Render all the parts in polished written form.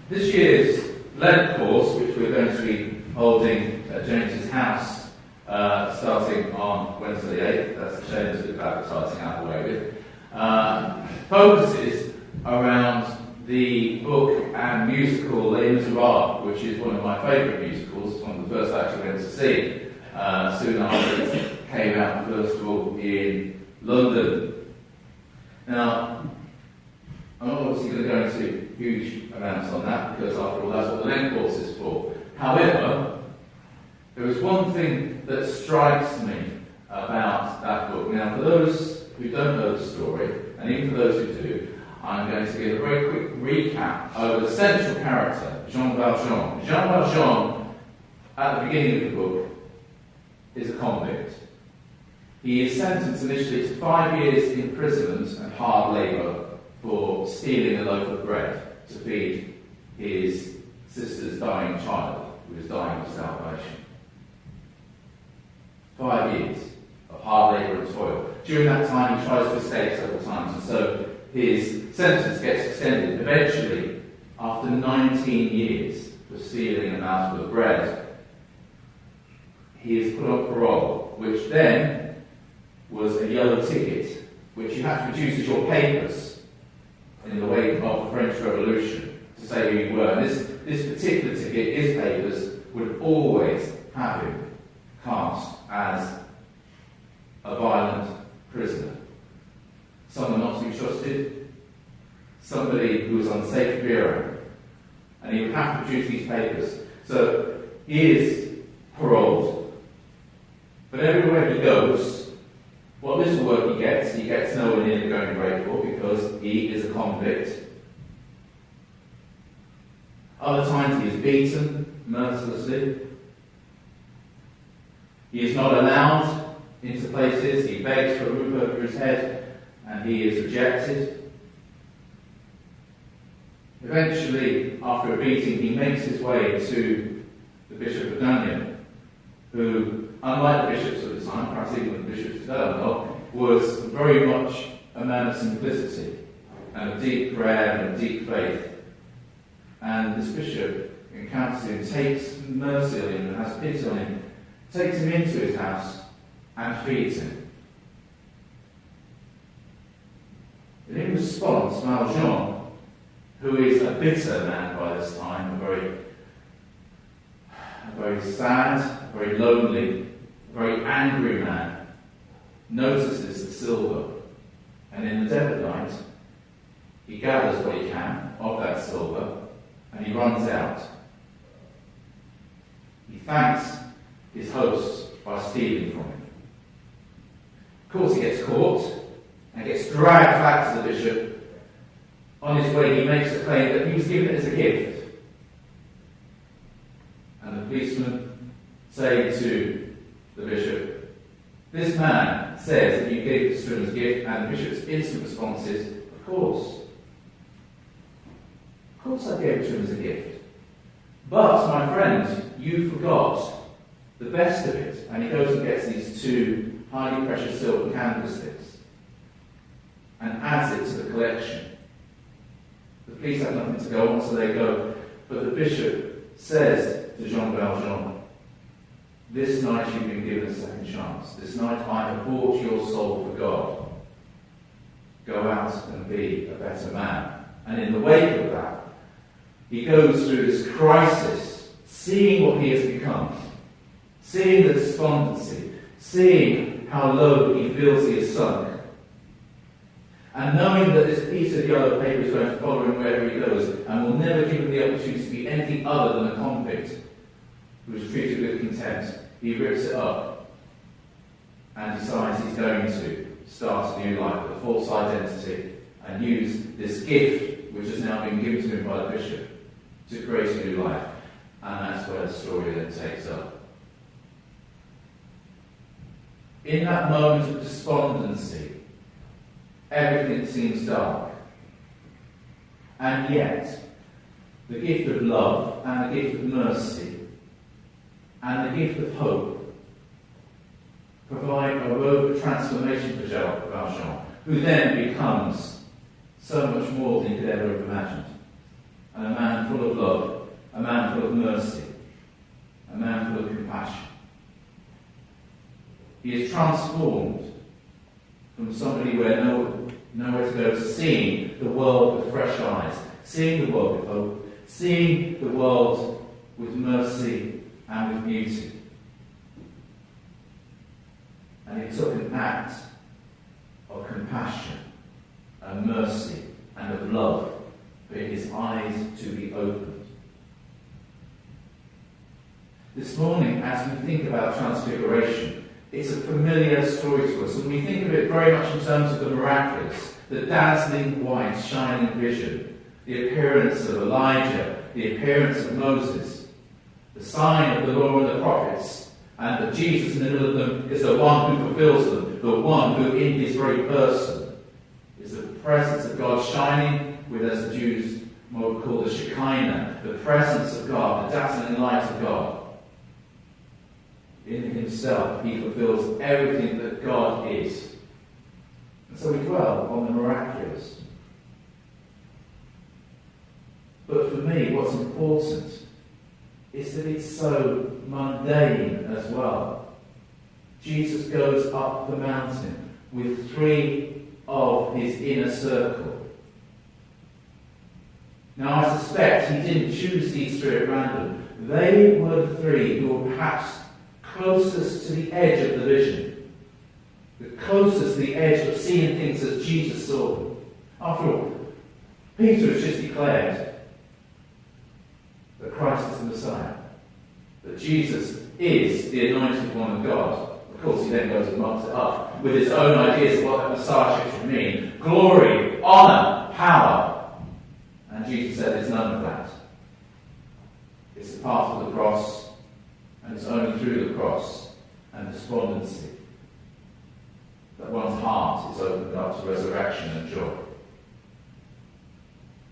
This year's Lent course, which we're going to be holding at James's house, starting on Wednesday the 8th, that's a shame there's a bit of advertising out of the way with, focuses around the book and musical Les Miserables, which is one of my favourite musicals. It's one of the first I actually went to see soon after it came out, first of all, in London. Now, I'm not obviously going to go into huge amounts on that, because after all, that's what the Lent course is for. However, there is one thing that strikes me about that book. Now, for those who don't know the story, and even for those who do, I'm going to give a very quick recap over the central character, Jean Valjean. Jean Valjean, at the beginning of the book, is a convict. He is sentenced initially to 5 years imprisonment and hard labour for stealing a loaf of bread to feed his sister's dying child, who is dying of starvation. 5 years of hard labour and toil. During that time, he tries to escape several times, and so his sentence gets extended. Eventually, after 19 years for stealing a mouthful of bread, he is put on parole, which then was a yellow ticket, which you had to produce as your papers in the wake of the French Revolution to say who you were. And this particular ticket, his papers, would always have him cast as a violent prisoner. Someone not to be trusted, somebody who was unsafe to be around, and he would have to produce these papers. So he is paroled, but everywhere he goes, what little work he gets nowhere near the going rate for, because he is a convict. Other times he is beaten mercilessly. He is not allowed into places. He begs for a roof over his head, and he is rejected. Eventually, after a beating, he makes his way to the Bishop of Dunyan, who, unlike the bishops of the time, perhaps even the bishops today, was very much a man of simplicity and of deep prayer and of deep faith. And this bishop encounters him, takes mercy on him and has pity on him, takes him into his house and feeds him. And in response, Valjean, who is a bitter man by this time, a very sad, a very lonely, a very angry man, notices the silver, and in the dead of night, he gathers what he can of that silver, and he runs out. He thanks his hosts by stealing from him. Of course, he gets caught and gets dragged back to the bishop. On his way, he makes a claim that he was given it as a gift. And the policeman say to the bishop, "This man says that you gave this to him as a gift," and the bishop's instant response is, "Of course. Of course I gave it to him as a gift. But, my friend, you forgot the best of it." And he goes and gets these 2 highly precious silver candlesticks and adds it to the collection. The police have nothing to go on, so they go. But the bishop says to Jean Valjean, "This night you've been given a second chance. This night I have bought your soul for God. Go out and be a better man." And in the wake of that, he goes through this crisis, seeing what he has become, seeing the despondency, seeing how low he feels he is sunk, and knowing that this piece of yellow paper is going to follow him wherever he goes, and will never give him the opportunity to be anything other than a convict who is treated with contempt, he rips it up and decides he's going to start a new life with a false identity and use this gift, which has now been given to him by the bishop, to create a new life. And that's where the story then takes up. In that moment of despondency, everything seems dark. And yet, the gift of love and the gift of mercy and the gift of hope provide a road of transformation for Valjean, who then becomes so much more than he could ever have imagined. and a man full of love, a man full of mercy, a man full of compassion. He is transformed from somebody where nowhere to go to seeing the world with fresh eyes, seeing the world with hope, seeing the world with mercy and with beauty. And he took an act of compassion and mercy and of love for his eyes to be opened. This morning, as we think about Transfiguration, it's a familiar story to us, and we think of it very much in terms of the miraculous, the dazzling white, shining vision, the appearance of Elijah, the appearance of Moses, the sign of the law and the prophets, and that Jesus in the middle of them is the one who fulfills them, the one who in his very person is the presence of God shining with, as the Jews would call the Shekinah, the presence of God, the dazzling light of God. In himself, he fulfills everything that God is. And so we dwell on the miraculous. But for me, what's important is that it's so mundane as well. Jesus goes up the mountain with 3 of his inner circle. Now I suspect he didn't choose these 3 at random. They were the 3 who were perhaps closest to the edge of the vision, the closest to the edge of seeing things as Jesus saw them. After all, Peter has just declared that Christ is the Messiah, that Jesus is the anointed one of God. Of course, he then goes and marks it up with his own ideas of what that Messiah should mean. Glory, honour, power. And Jesus said it's none of that. It's the path of the cross, and it's only through the cross and despondency that one's heart is opened up to resurrection and joy.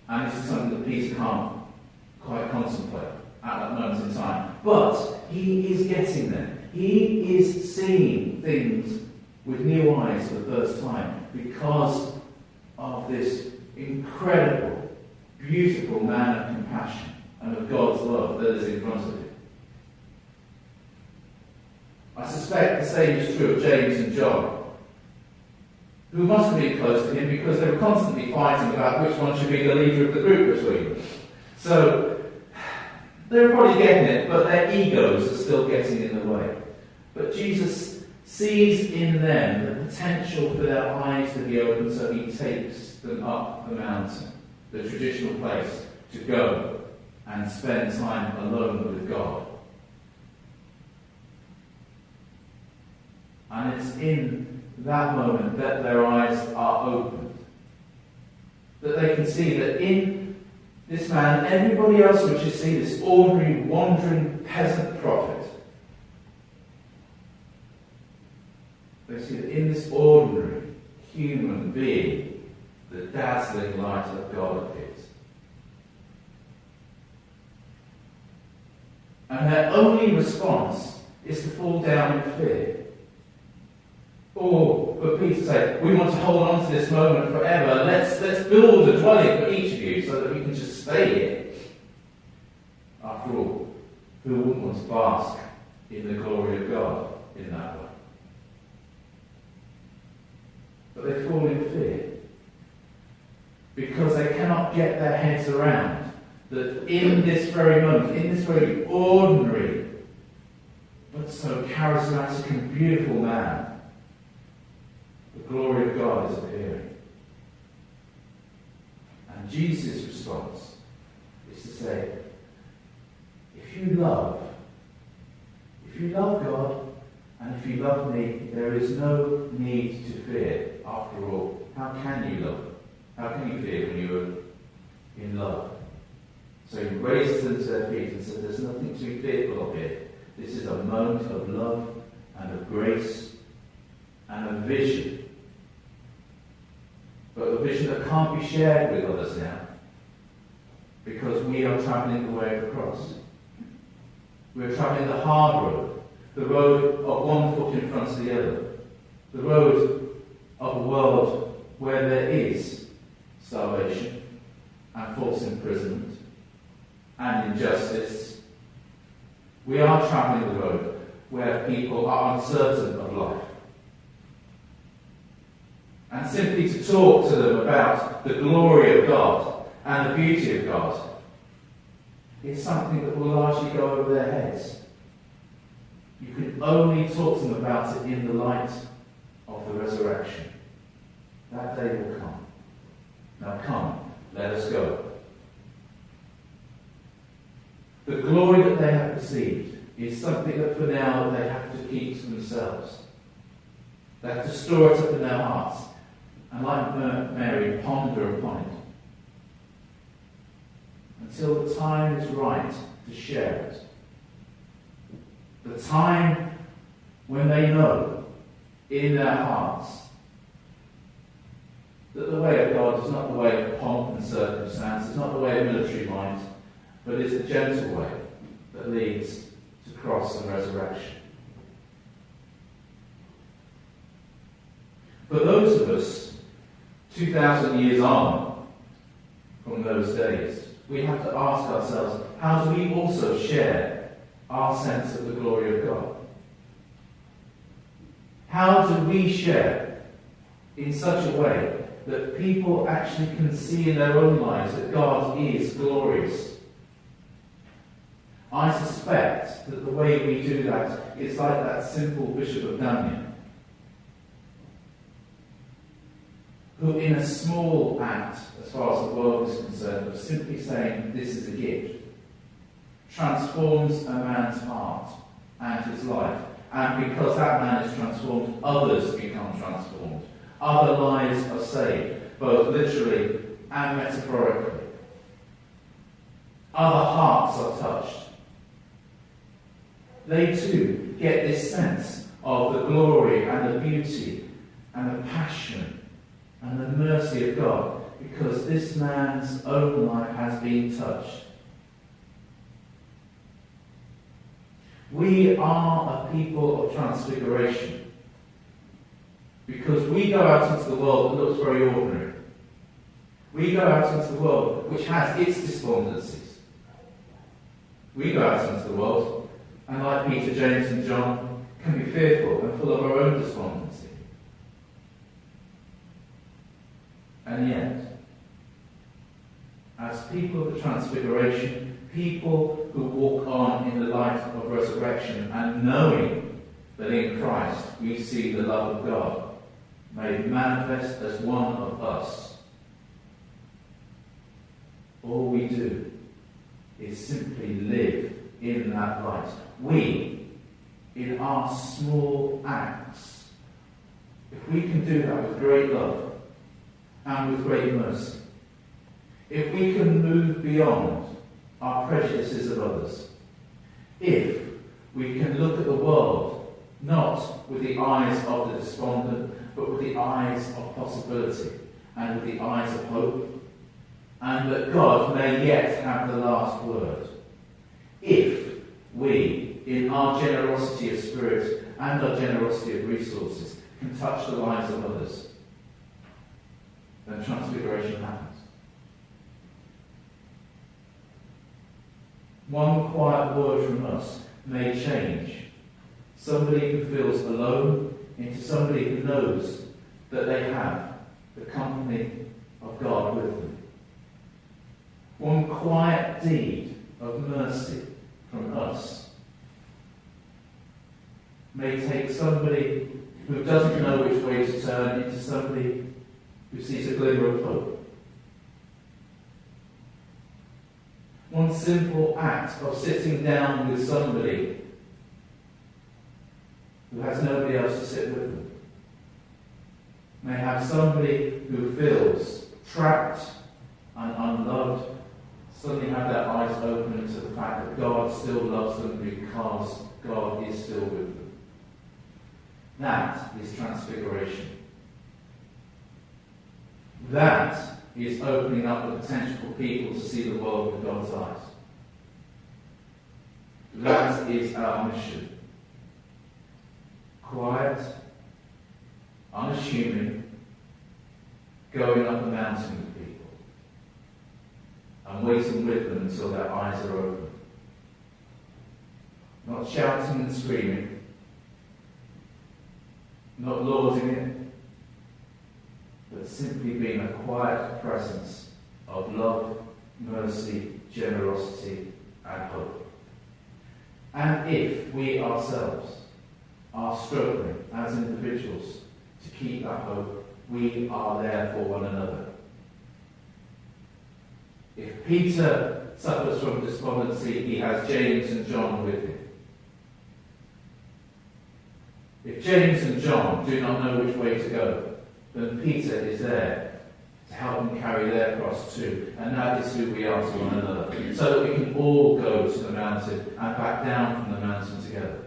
And this is something that Peter can't quite contemplate at that moment in time. But he is getting there. He is seeing things with new eyes for the first time because of this incredible, beautiful man of compassion and of God's love that is in front of him. I suspect the same is true of James and John, who must have been close to him because they were constantly fighting about which one should be the leader of the group between them. So they were probably getting it, but their egos are still getting in the way. But Jesus sees in them the potential for their eyes to be open, so he takes them up the mountain, the traditional place to go and spend time alone with God. And it's in that moment that their eyes are opened, that they can see that in this man, everybody else would just see this ordinary, wandering peasant prophet. They see that in this ordinary human being, the dazzling light of God appears. And their only response is to fall down in fear. Or for Peter to say, we want to hold on to this moment forever. Let's build a dwelling for each of you so that we can just stay here. After all, who wouldn't want to bask in the glory of God in that way? But they fall in fear because they cannot get their heads around that in this very moment, in this very ordinary but so charismatic and beautiful man, the glory of God is appearing. And Jesus' response is to say, if you love God, and if you love me, there is no need to fear. After all, how can you love? How can you fear when you are in love? So he raises them to their feet and says, there's nothing to be fearful of here. This is a moment of love and of grace and of vision. But a vision that can't be shared with others now, because we are travelling the way of the cross. We are travelling the hard road, the road of one foot in front of the other, the road of a world where there is starvation and false imprisonment and injustice. We are travelling the road where people are uncertain of life. And simply to talk to them about the glory of God and the beauty of God is something that will largely go over their heads. You can only talk to them about it in the light of the resurrection. That day will come. Now come, let us go. The glory that they have received is something that for now they have to keep to themselves. They have to store it up in their hearts and, like Mary, ponder upon it until the time is right to share it. The time when they know in their hearts that the way of God is not the way of pomp and circumstance, it's not the way of military might, but it's the gentle way that leads to cross and resurrection. For those of us 2,000 years on from those days, we have to ask ourselves, how do we also share our sense of the glory of God? How do we share in such a way that people actually can see in their own lives that God is glorious? I suspect that the way we do that is like that simple Bishop of Damien, who in a small act, as far as the world is concerned, of simply saying this is a gift, transforms a man's heart and his life. And because that man is transformed, others become transformed. Other lives are saved, both literally and metaphorically. Other hearts are touched. They too get this sense of the glory and the beauty and the passion and the mercy of God, because this man's own life has been touched. We are a people of transfiguration because we go out into the world that looks very ordinary. We go out into the world which has its despondencies. We go out into the world and, like Peter, James and John, can be fearful and full of our own despondency. And yet, as people of the Transfiguration, people who walk on in the light of resurrection and knowing that in Christ we see the love of God made manifest as one of us, all we do is simply live in that light. We, in our small acts, if we can do that with great love and with great mercy, if we can move beyond our prejudices of others, if we can look at the world not with the eyes of the despondent, but with the eyes of possibility and with the eyes of hope, and that God may yet have the last word. If we, in our generosity of spirit and our generosity of resources, can touch the lives of others, then transfiguration happens. One quiet word from us may change somebody who feels alone into somebody who knows that they have the company of God with them. One quiet deed of mercy from us may take somebody who doesn't know which way to turn into somebody who sees a glimmer of hope. One simple act of sitting down with somebody who has nobody else to sit with them may have somebody who feels trapped and unloved suddenly have their eyes open to the fact that God still loves them because God is still with them. That is transfiguration. That is opening up the potential for people to see the world with God's eyes. That is our mission. Quiet, unassuming, going up a mountain with people. and waiting with them until their eyes are open. Not shouting and screaming, not lauding it, but simply being a quiet presence of love, mercy, generosity, and hope. And if we ourselves are struggling as individuals to keep that hope, we are there for one another. If Peter suffers from despondency, he has James and John with him. If James and John do not know which way to go, then Peter is there to help them carry their cross too. And that is who we are to one another. So that we can all go to the mountain and back down from the mountain together.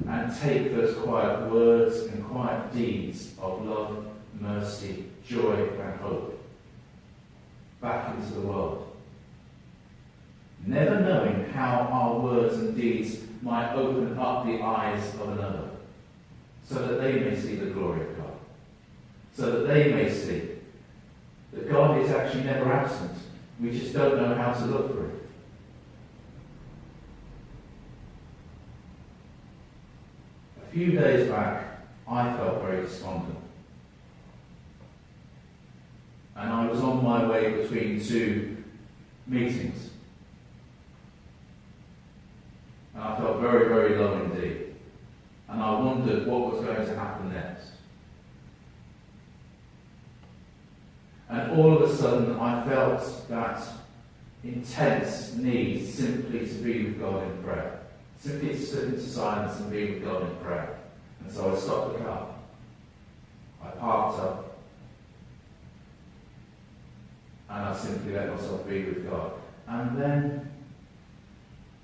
And take those quiet words and quiet deeds of love, mercy, joy and hope back into the world. Never knowing how our words and deeds might open up the eyes of another, so that they may see the glory of God. So that they may see that God is actually never absent. We just don't know how to look for it. A few days back, I felt very despondent. And I was on my way between two meetings. And I felt very, very low indeed. And I wondered what was going to happen next. And all of a sudden I felt that intense need simply to be with God in prayer. Simply to sit into silence and be with God in prayer. And so I stopped the car. I parked up. And I simply let myself be with God. And then,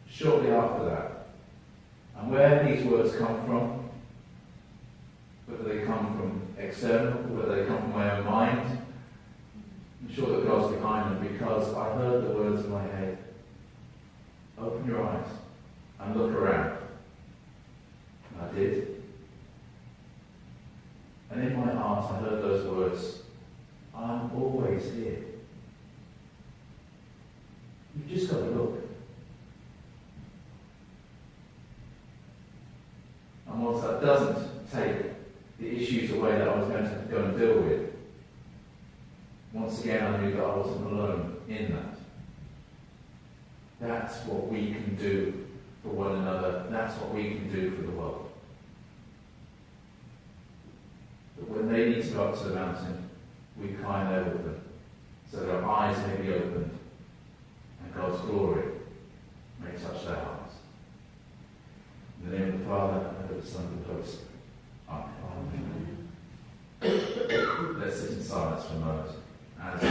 shortly after that, and where these words come from, whether they come from external, or whether they come from my own mind, I'm sure that God's behind them, because I heard the words in my head. Open your eyes and look around. And I did. And in my heart I heard those words, I'm always here. You've just got to look. And whilst that doesn't take the issues away that I was going to go and deal with, once again I knew that I wasn't alone in that. That's what we can do for one another. That's what we can do for the world. But when they need to go up to the mountain, we climb there with them, so that our eyes may be opened and God's glory may touch their hearts. In the name of the Father, and of the Son, and of the Holy Spirit. Amen. Let's sit in silence for a moment as we